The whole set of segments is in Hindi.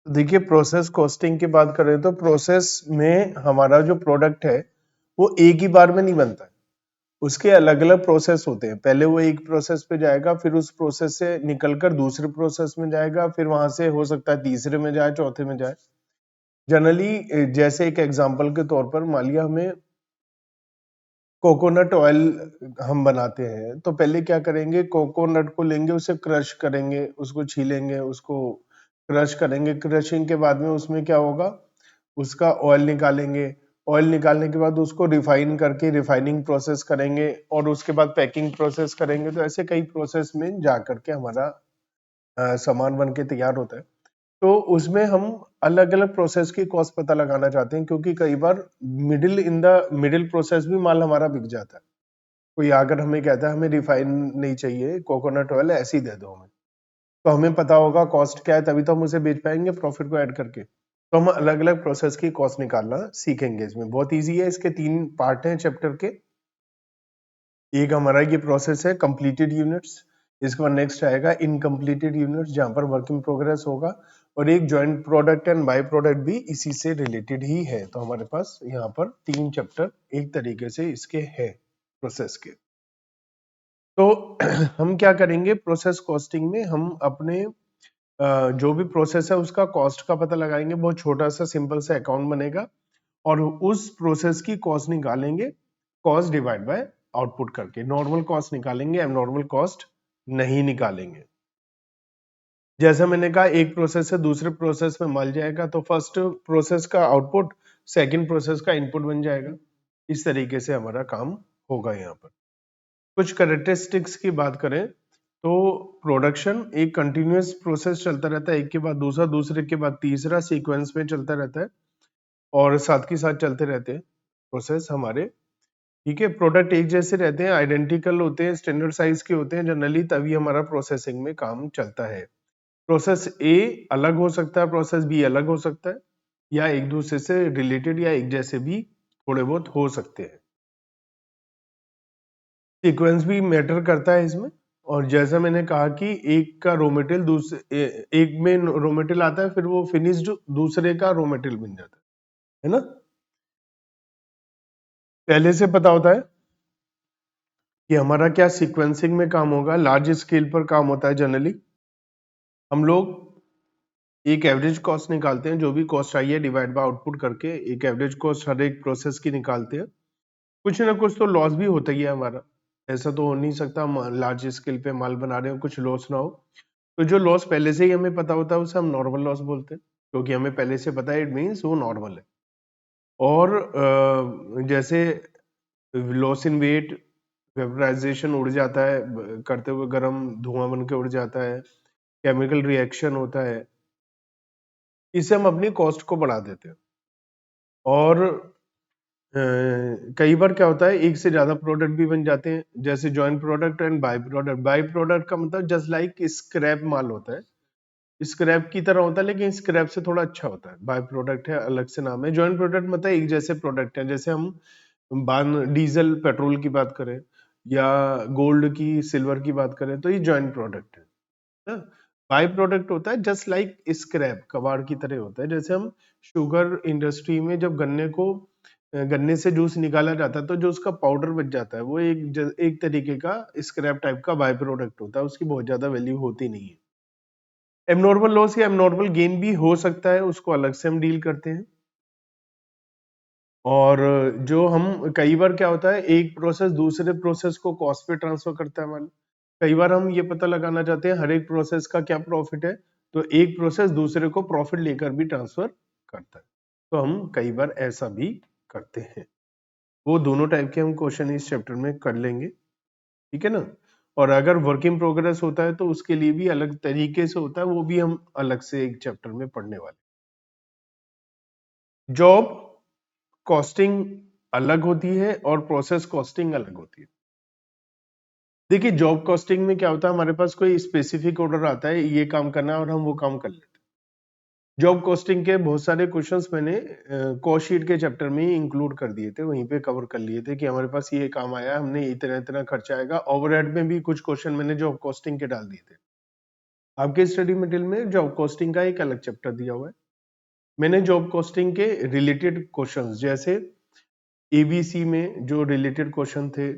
देखिए, प्रोसेस कॉस्टिंग की बात करें तो प्रोसेस में हमारा जो प्रोडक्ट है वो एक ही बार में नहीं बनता है। उसके अलग अलग प्रोसेस होते हैं। पहले वो एक प्रोसेस पे जाएगा, फिर उस प्रोसेस से निकलकर दूसरे प्रोसेस में जाएगा, फिर वहां से हो सकता है तीसरे में जाए, चौथे में जाए। जनरली जैसे एक एग्जांपल के तौर पर मान लिया हमें कोकोनट ऑयल हम बनाते हैं, तो पहले क्या करेंगे, कोकोनट को लेंगे, उसे क्रश करेंगे, उसको छीलेंगे, उसको क्रश करेंगे। क्रशिंग के बाद में उसमें क्या होगा, उसका ऑयल निकालेंगे। ऑयल निकालने के बाद उसको रिफाइन करके रिफाइनिंग प्रोसेस करेंगे और उसके बाद पैकिंग प्रोसेस करेंगे। तो ऐसे कई प्रोसेस में जा करके हमारा सामान बन के तैयार होता है। तो उसमें हम अलग अलग प्रोसेस की कॉस्ट पता लगाना चाहते हैं, क्योंकि कई बार मिडिल प्रोसेस भी माल हमारा बिक जाता है। कोई आकर हमें कहता है हमें रिफाइन नहीं चाहिए, कोकोनट ऑयल ऐसे ही दे दो हमें, तो हमें पता होगा कॉस्ट क्या है, तभी तो हम उसे बेच पाएंगे प्रॉफिट को ऐड करके। तो हम अलग अलग प्रोसेस की कॉस्ट निकालना सीखेंगे। इसमें बहुत इजी है। इसके 3 पार्ट हैं चैप्टर के। एक हमारा ये प्रोसेस है कंप्लीटेड यूनिट्स, इसके बाद नेक्स्ट आएगा इनकम्प्लीटेड यूनिट्स जहां पर वर्क इन प्रोग्रेस होगा, और एक joint product and by product भी इसी से रिलेटेड ही है। तो हमारे पास यहाँ पर 3 चैप्टर एक तरीके से इसके है प्रोसेस के। तो हम क्या करेंगे, प्रोसेस कॉस्टिंग में हम अपने जो भी प्रोसेस है उसका कॉस्ट का पता लगाएंगे। बहुत छोटा सा सिंपल सा अकाउंट बनेगा और उस प्रोसेस की कॉस्ट निकालेंगे, कॉस्ट डिवाइड बाय आउटपुट करके। नॉर्मल कॉस्ट निकालेंगे, एबनॉर्मल कॉस्ट नहीं निकालेंगे। जैसा मैंने कहा, एक प्रोसेस से दूसरे प्रोसेस में मल जाएगा, तो फर्स्ट प्रोसेस का आउटपुट सेकंड प्रोसेस का इनपुट बन जाएगा। इस तरीके से हमारा काम होगा। यहाँ पर कुछ कैरेक्टरिस्टिक्स की बात करें तो प्रोडक्शन एक कंटिन्यूअस प्रोसेस चलता रहता है, एक के बाद दूसरा, दूसरे के बाद तीसरा, सीक्वेंस में चलता रहता है और साथ ही साथ चलते रहते हैं प्रोसेस हमारे। ठीक है, प्रोडक्ट एक जैसे रहते हैं, आइडेंटिकल होते हैं, स्टैंडर्ड साइज के होते हैं जनरली, तभी हमारा प्रोसेसिंग में काम चलता है। प्रोसेस ए अलग हो सकता है, प्रोसेस बी अलग हो सकता है, या एक दूसरे से रिलेटेड या एक जैसे भी थोड़े बहुत हो सकते हैं। सीक्वेंस भी मैटर करता है इसमें। और जैसा मैंने कहा कि एक का रॉ मटेरियल दूसरे एक में रॉ मटेरियल आता है, फिर वो फिनिश्ड दूसरे का रॉ मटेरियल बन जाता है ना। पहले से पता होता है कि हमारा क्या सीक्वेंसिंग में काम होगा। लार्ज स्केल पर काम होता है जनरली। हम लोग एक एवरेज कॉस्ट निकालते हैं, जो भी कॉस्ट आई है डिवाइड बाय आउटपुट करके एक एवरेज कॉस्ट हर एक प्रोसेस की निकालते हैं। कुछ ना कुछ तो लॉस भी होता ही है हमारा, ऐसा तो हो नहीं सकता लार्ज स्केल पे माल बना रहे हो कुछ लॉस ना हो। तो जो लॉस पहले से ही हमें पता होता है उसे हम नॉर्मल लॉस बोलते हैं, क्योंकि हमें पहले से पता है, इट मीन्स वो नॉर्मल है। और जैसे लॉस इन वेट, वेपराइजेशन उड़ जाता है करते हुए गर्म धुआं बन के उड़ जाता है, केमिकल रिएक्शन होता है, इससे हम अपनी कॉस्ट को बढ़ा देते हैं। और कई बार क्या होता है, एक से ज्यादा प्रोडक्ट भी बन जाते हैं, जैसे joint product and by product. By product का मतलब जस्ट लाइक स्क्रैप माल होता है, स्क्रैप की तरह होता है, लेकिन स्क्रैप से थोड़ा अच्छा होता है। बाय प्रोडक्ट है, अलग से नाम है। जॉइंट प्रोडक्ट मतलब एक जैसे प्रोडक्ट है, जैसे हम डीजल पेट्रोल की बात करें या गोल्ड की सिल्वर की बात करें, तो ये जॉइंट प्रोडक्ट है। बाय प्रोडक्ट होता है जस्ट लाइक स्क्रैप, कबाड़ की तरह होता है। जैसे हम शुगर इंडस्ट्री में जब गन्ने से जूस निकाला जाता है, तो जो उसका पाउडर बच जाता है वो एक तरीके का स्क्रैप टाइप का बाय प्रोडक्ट होता है, उसकी बहुत ज्यादा वैल्यू होती नहीं है। एबनॉर्मल लॉस या एबनॉर्मल गेन भी हो सकता है, उसको अलग से हम डील करते हैं। और जो हम कई बार क्या होता है, एक प्रोसेस दूसरे प्रोसेस को कॉस्ट पे ट्रांसफर करता है हमारे। कई बार हम ये पता लगाना चाहते हैं हर एक प्रोसेस का क्या प्रॉफिट है, तो एक प्रोसेस दूसरे को प्रॉफिट लेकर भी ट्रांसफर करता है। तो हम कई बार ऐसा भी करते हैं। वो दोनों टाइप के हम क्वेश्चन इस चैप्टर में कर लेंगे, ठीक है ना। और अगर वर्क इन प्रोग्रेस होता है तो उसके लिए भी अलग तरीके से होता है, वो भी हम अलग से एक चैप्टर में पढ़ने वाले। जॉब कॉस्टिंग अलग होती है और प्रोसेस कॉस्टिंग अलग होती है। देखिए, जॉब कॉस्टिंग में क्या होता है, हमारे पास कोई स्पेसिफिक ऑर्डर आता है, ये काम करना है और हम वो काम कर लेते हैं। जॉब कॉस्टिंग के बहुत सारे क्वेश्चंस मैंने कॉस्ट शीट के चैप्टर में ही इंक्लूड कर दिए थे, वहीं पे कवर कर लिए थे कि हमारे पास ये काम आया, हमने इतना इतना खर्चा आएगा। ओवरहेड में भी कुछ क्वेश्चन मैंने जॉब कॉस्टिंग के डाल दिए थे। आपके स्टडी मटेरियल में जॉब कॉस्टिंग का एक अलग चैप्टर दिया हुआ है। मैंने जॉब कॉस्टिंग के रिलेटेड क्वेश्चंस जैसे एबीसी में जो रिलेटेड क्वेश्चन थे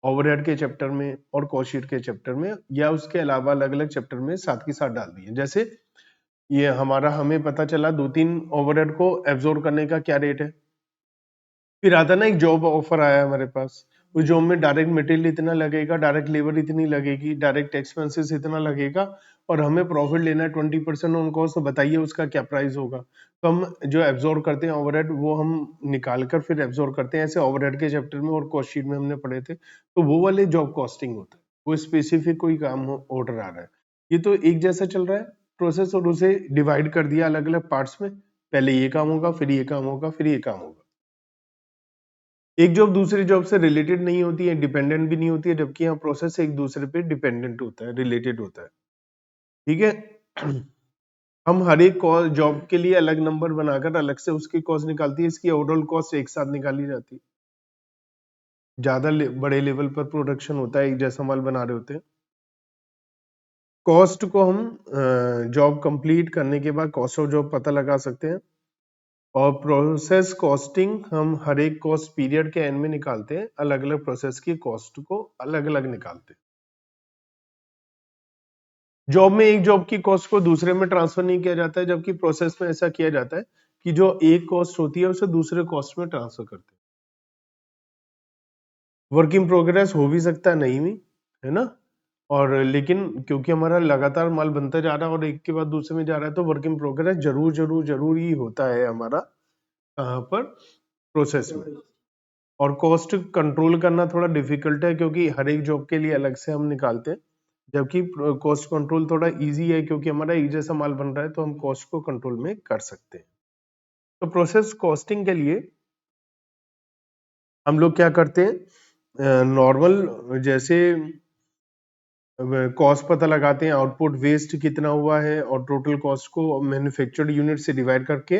ओवरहेड के चैप्टर में और कॉस्ट शीट के चैप्टर में या उसके अलावा अलग अलग चैप्टर में साथ के साथ डाल दिए। जैसे ये हमें पता चला 2-3 ओवरहेड को एब्जॉर्ब करने का क्या रेट है। फिर आता ना एक जॉब ऑफर आया हमारे पास, उस जॉब में डायरेक्ट मटेरियल इतना लगेगा, डायरेक्ट लेबर इतनी लगेगी, डायरेक्ट एक्सपेंसेस इतना लगेगा और हमें प्रॉफिट लेना है 20% ऑन कॉस्ट, तो बताइए उसका क्या प्राइस होगा। तो हम जो एब्जॉर्ब करते हैं ओवरहेड वो हम निकाल कर फिर एब्जॉर्ब करते हैं। ऐसे ओवरहेड के चैप्टर में और कॉस्ट शीट में हमने पढ़े थे, तो वो वाले जॉब कॉस्टिंग होता है, वो स्पेसिफिक कोई काम ऑर्डर आ रहा है। ये तो एक जैसा चल रहा है प्रोसेस और उसे डिवाइड कर दिया अलग अलग पार्ट्स में, पहले ये काम होगा, फिर ये काम होगा, फिर ये काम होगा। एक जॉब दूसरी जॉब से रिलेटेड नहीं होती है, डिपेंडेंट भी नहीं होती है, जबकि यहाँ प्रोसेस एक दूसरे पे डिपेंडेंट होता है, रिलेटेड होता है। ठीक है। हम हर एक जॉब के लिए अलग नंबर बनाकर अलग से उसकी कॉस्ट निकालती है, इसकी ओवरऑल कॉस्ट एक साथ निकाली जाती है। ज्यादा बड़े लेवल पर प्रोडक्शन होता है, एक जैसा माल बना रहे होते हैं। कॉस्ट को हम जॉब कंप्लीट करने के बाद कॉस्ट ऑफ जॉब पता लगा सकते हैं, और प्रोसेस कॉस्टिंग हम हर एक कॉस्ट पीरियड के एंड में निकालते हैं, अलग अलग प्रोसेस की कॉस्ट को अलग अलग निकालते हैं। जॉब में एक जॉब की कॉस्ट को दूसरे में ट्रांसफर नहीं किया जाता है, जबकि प्रोसेस में ऐसा किया जाता है कि जो एक कॉस्ट होती है उसे दूसरे कॉस्ट में ट्रांसफर करते हैं। वर्क इन प्रोग्रेस हो भी सकता है, नहीं भी, है ना। और लेकिन क्योंकि हमारा लगातार माल बनता जा रहा है और एक के बाद दूसरे में जा रहा है, तो वर्क इन प्रोग्रेस जरूर जरूर जरूर ही होता है हमारा, कहाँ पर, प्रोसेस में। और कॉस्ट कंट्रोल करना थोड़ा डिफिकल्ट है, क्योंकि हर एक जॉब के लिए अलग से हम निकालते हैं, जबकि कॉस्ट कंट्रोल थोड़ा इजी है, क्योंकि हमारा एक जैसा माल बन रहा है, तो हम कॉस्ट को कंट्रोल में कर सकते हैं। तो प्रोसेस कॉस्टिंग के लिए हम लोग क्या करते हैं, नॉर्मल जैसे कॉस्ट पता लगाते हैं, आउटपुट वेस्ट कितना हुआ है, और टोटल कॉस्ट को मैन्युफैक्चर्ड यूनिट से डिवाइड करके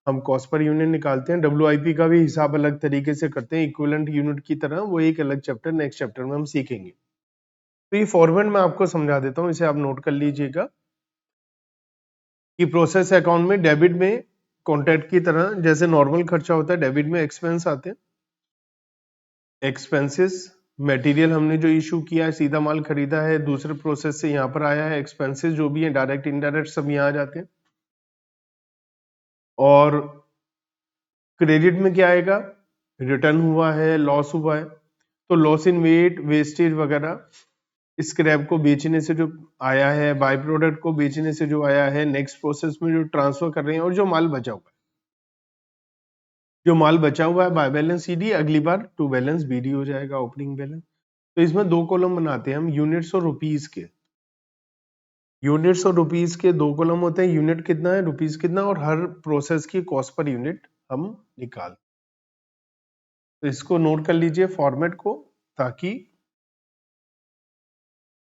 हम कॉस्ट पर यूनिट निकालते हैं। डब्ल्यूआईपी का भी हिसाब अलग तरीके से करते हैं, इक्विवेलेंट यूनिट की तरह, वो एक अलग चैप्टर नेक्स्ट चैप्टर में हम सीखेंगे। तो ये फॉर्मेट मैं आपको समझा देता हूँ, इसे आप नोट कर लीजिएगा कि प्रोसेस अकाउंट में डेबिट में कॉन्ट्रैक्ट की तरह जैसे नॉर्मल खर्चा होता है, डेबिट में एक्सपेंस आते हैं। एक्सपेंसेस मटेरियल हमने जो इशू किया है, सीधा माल खरीदा है, दूसरे प्रोसेस से यहाँ पर आया है, एक्सपेंसेस जो भी है डायरेक्ट इनडायरेक्ट सब यहाँ आ जाते हैं। और क्रेडिट में क्या आएगा, रिटर्न हुआ है, लॉस हुआ है, तो लॉस इन वेट, वेस्टेज वगैरह, स्क्रैप को बेचने से जो आया है, बाय प्रोडक्ट को बेचने से जो आया है, नेक्स्ट प्रोसेस में जो ट्रांसफर कर रहे हैं, और जो माल बचा हुआ है, जो माल बचा हुआ है बाय बैलेंस सीडी, अगली बार टू बैलेंस बीडी हो जाएगा, ओपनिंग बैलेंस। तो इसमें दो कॉलम बनाते हैं हम यूनिट्स और रुपीस के। यूनिट्स और रुपीस के दो कॉलम होते हैं, यूनिट कितना है, रुपीस कितना, और हर प्रोसेस की कॉस्ट पर यूनिट हम निकाल। तो इसको नोट कर लीजिए फॉर्मेट को, ताकि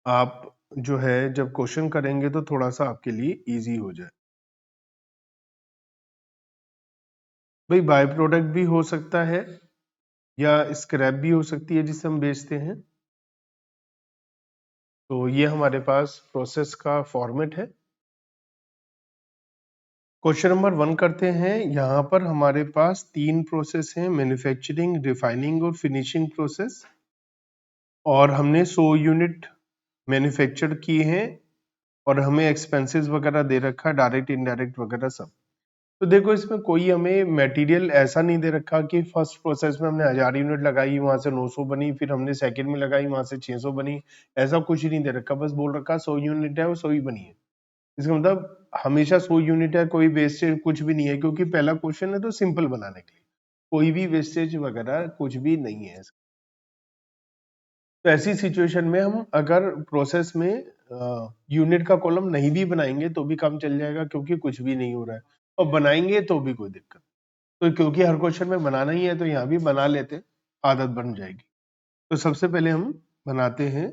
आप जो है जब क्वेश्चन करेंगे तो थोड़ा सा आपके लिए इजी हो जाए। भाई बाय प्रोडक्ट भी हो सकता है या स्क्रैप भी हो सकती है जिसे हम बेचते हैं। तो ये हमारे पास प्रोसेस का फॉर्मेट है। क्वेश्चन नंबर 1 करते हैं। यहाँ पर हमारे पास 3 प्रोसेस हैं, मैन्युफैक्चरिंग, रिफाइनिंग और फिनिशिंग प्रोसेस, और हमने 100 यूनिट मैन्युफैक्चर किए हैं, और हमें एक्सपेंसेस वगैरह दे रखा है, डायरेक्ट इनडायरेक्ट वगैरह सब। तो देखो इसमें कोई हमें मटेरियल ऐसा नहीं दे रखा कि फर्स्ट प्रोसेस में हमने 1000 यूनिट लगाई, वहां से 900 बनी, फिर हमने सेकंड में लगाई, वहां से 600 बनी, ऐसा कुछ नहीं दे रखा। बस बोल रखा 100 यूनिट है, वो 100 ही बनी है। इसका मतलब हमेशा 100 यूनिट है, कोई वेस्टेज कुछ भी नहीं है, क्योंकि पहला क्वेश्चन है तो सिंपल बनाने के लिए कोई भी वेस्टेज वगैरह कुछ भी नहीं है। तो ऐसी सिचुएशन में हम अगर प्रोसेस में यूनिट का कॉलम नहीं भी बनाएंगे तो भी काम चल जाएगा, क्योंकि कुछ भी नहीं हो रहा है, और बनाएंगे तो भी कोई दिक्कत। तो क्योंकि हर क्वेश्चन में बनाना ही है, तो यहाँ भी बना लेते, आदत बन जाएगी। तो सबसे पहले हम बनाते हैं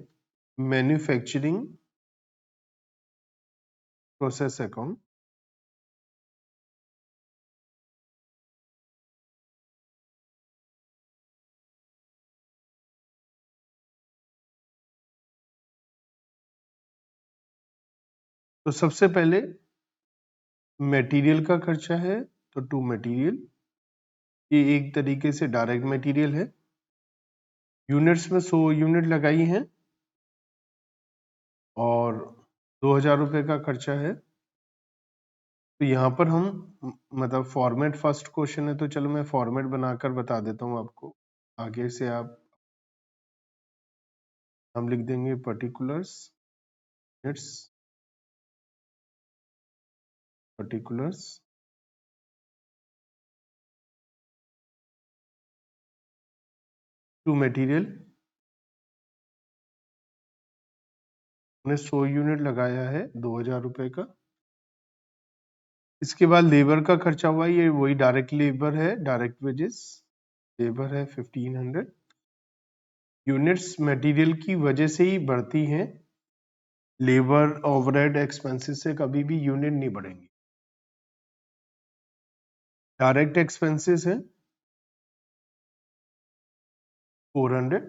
मैन्युफैक्चरिंग प्रोसेस अकाउंट। तो सबसे पहले मटेरियल का खर्चा है, तो टू मटेरियल, ये एक तरीके से डायरेक्ट मटेरियल है। यूनिट्स में 100 यूनिट लगाई हैं और 2000 रुपये का खर्चा है। तो यहाँ पर हम मतलब फॉर्मेट फर्स्ट क्वेश्चन है, तो चलो मैं फॉर्मेट बनाकर बता देता हूँ आपको। आगे से हम लिख देंगे पर्टिकुलर्स टू मटेरियल, हमने 100 यूनिट लगाया है 2000 रुपये का। इसके बाद लेबर का खर्चा हुआ, ये वही डायरेक्ट लेबर है, डायरेक्ट वेजेस, लेबर है 1500। यूनिट्स मटेरियल की वजह से ही बढ़ती हैं, लेबर ओवरहेड एक्सपेंसेस से कभी भी यूनिट नहीं बढ़ेंगी। डायरेक्ट एक्सपेंसेस है 400,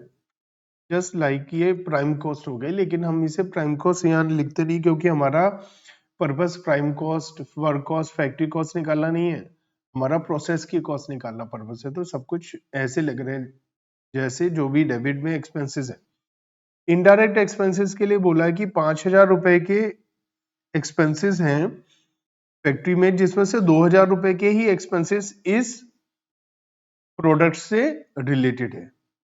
जस्ट लाइक ये प्राइम कॉस्ट हो गई, लेकिन हम इसे प्राइम कॉस्ट यहाँ लिखते नहीं क्योंकि हमारा purpose prime cost, work cost, factory cost निकालना नहीं है, हमारा प्रोसेस की कॉस्ट निकालना पर्पस है। तो सब कुछ ऐसे लग रहे हैं जैसे जो भी डेबिट में एक्सपेंसेस है। इनडायरेक्ट एक्सपेंसेस के लिए बोला है कि 5000 रुपए के एक्सपेंसेस हैं फैक्ट्री में, जिसमें से 2000 रुपए के ही एक्सपेंसेस इस प्रोडक्ट से रिलेटेड है,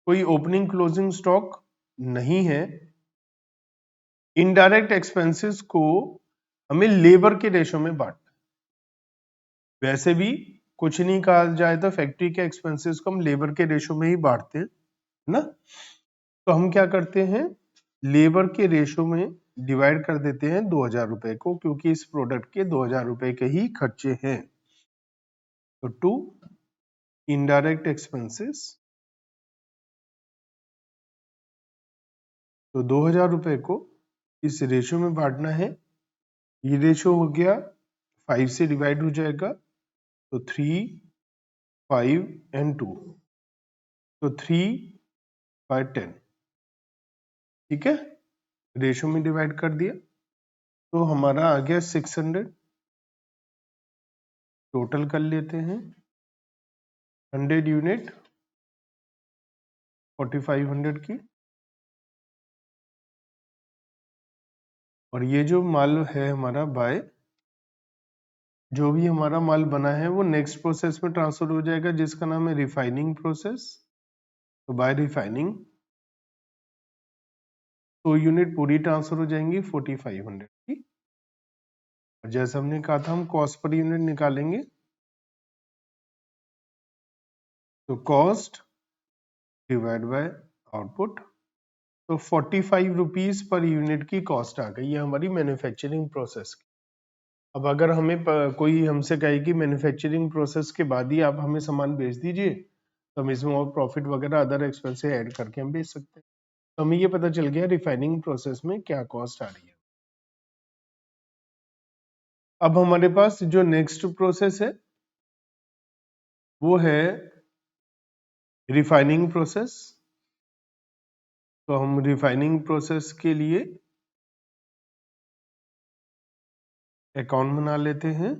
कोई ओपनिंग क्लोजिंग स्टॉक नहीं है। इनडायरेक्ट एक्सपेंसेस को हमें लेबर के रेशो में बांटना है। वैसे भी कुछ नहीं कहा जाए तो फैक्ट्री के एक्सपेंसेस को हम लेबर के रेशो में ही बांटते हैं ना। तो हम क्या करते हैं, लेबर के रेशो में डिवाइड कर देते हैं 2000 रुपए को, क्योंकि इस प्रोडक्ट के 2000 रुपए के ही खर्चे हैं। तो टू इनडायरेक्ट एक्सपेंसेस, तो 2000 रुपए को इस रेशो में बांटना है। ये रेशो हो गया 5 से डिवाइड हो जाएगा, तो 3, 5 एंड 2, तो 3/10, ठीक है, रेशो में डिवाइड कर दिया तो हमारा आ गया 600। टोटल कर लेते हैं, 100 यूनिट 4500 की, और ये जो माल है हमारा बाय, जो भी हमारा माल बना है वो नेक्स्ट प्रोसेस में ट्रांसफर हो जाएगा जिसका नाम है रिफाइनिंग प्रोसेस। तो बाय रिफाइनिंग 100 यूनिट पूरी ट्रांसफर हो जाएंगी 4500 की। और जैसे हमने कहा था हम कॉस्ट पर यूनिट निकालेंगे, तो कॉस्ट डिवाइड बाय आउटपुट, तो 45 रुपीज पर यूनिट की कॉस्ट आ गई, ये हमारी मैन्युफैक्चरिंग प्रोसेस की। अब अगर हमें कोई हमसे कहे कि मैन्युफैक्चरिंग प्रोसेस के बाद ही आप हमें सामान बेच दीजिए, तो हम इसमें और प्रॉफिट वगैरह अदर एक्सपेंस ऐड करके हम बेच सकते हैं। तो हमें ये पता चल गया रिफाइनिंग प्रोसेस में क्या कॉस्ट आ रही है। अब हमारे पास जो नेक्स्ट प्रोसेस है वो है रिफाइनिंग प्रोसेस। तो हम रिफाइनिंग प्रोसेस के लिए अकाउंट बना लेते हैं।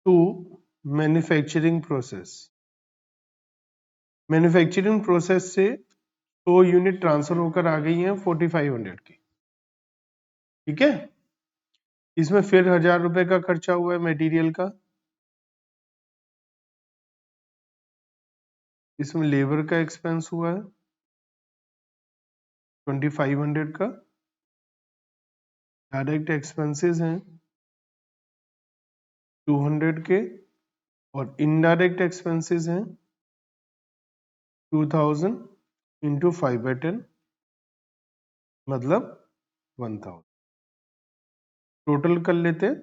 To manufacturing process, manufacturing process से 100 यूनिट ट्रांसफर होकर आ गई हैं 4500 की, ठीक है। इसमें फिर 1000 रुपए का खर्चा हुआ है मटेरियल का, इसमें लेबर का एक्सपेंस हुआ है 2500 का, डायरेक्ट एक्सपेंसेस हैं 200 के, और इनडायरेक्ट एक्सपेंसेस हैं 2000 इंटू 5/10 मतलब 1000। टोटल कर लेते हैं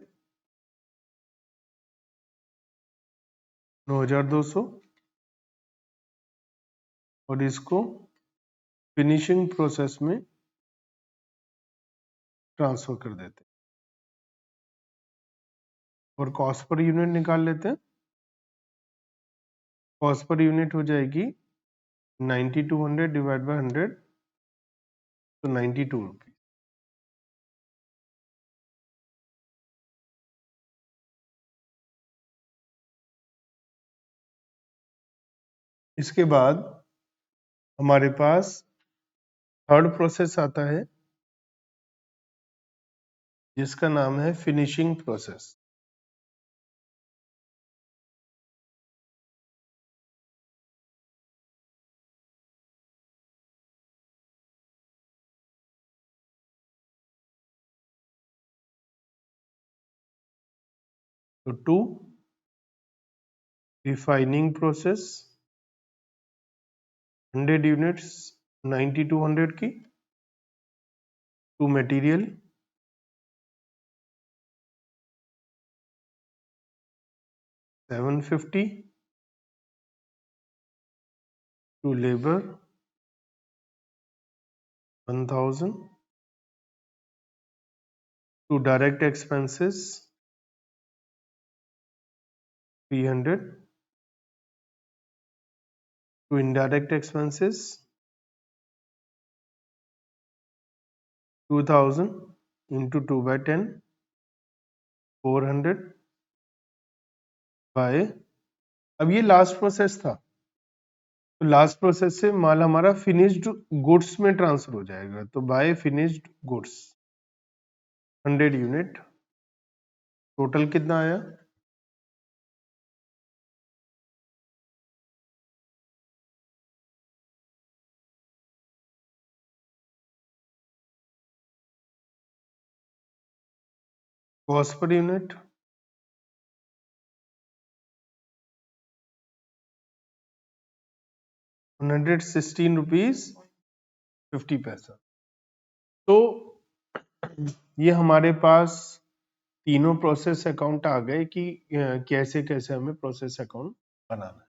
9200, और इसको फिनिशिंग प्रोसेस में ट्रांसफर कर देते हैं। और कॉस्ट पर यूनिट निकाल लेते हैं। कॉस्ट पर यूनिट हो जाएगी 9200 डिवाइड बाय 100, तो 92 रुपीज। इसके बाद हमारे पास थर्ड प्रोसेस आता है जिसका नाम है फिनिशिंग प्रोसेस। तो 2 रिफाइनिंग प्रोसेस 100 यूनिट्स 9200 की। 2 material 750। 2 labour 1000। 2 direct expenses 300। 2 indirect expenses 2000 into 2 by 10 400 bye, अब ये लास्ट प्रोसेस था, तो लास्ट प्रोसेस से माल हमारा फिनिश्ड गुड्स में ट्रांसफर हो जाएगा, तो by finished goods 100 unit. Total कितना आया? कॉस्ट पर यूनिट 116 रुपीज 50 पैसा। तो ये हमारे पास तीनों प्रोसेस अकाउंट आ गए कि कैसे कैसे हमें प्रोसेस अकाउंट बनाना है।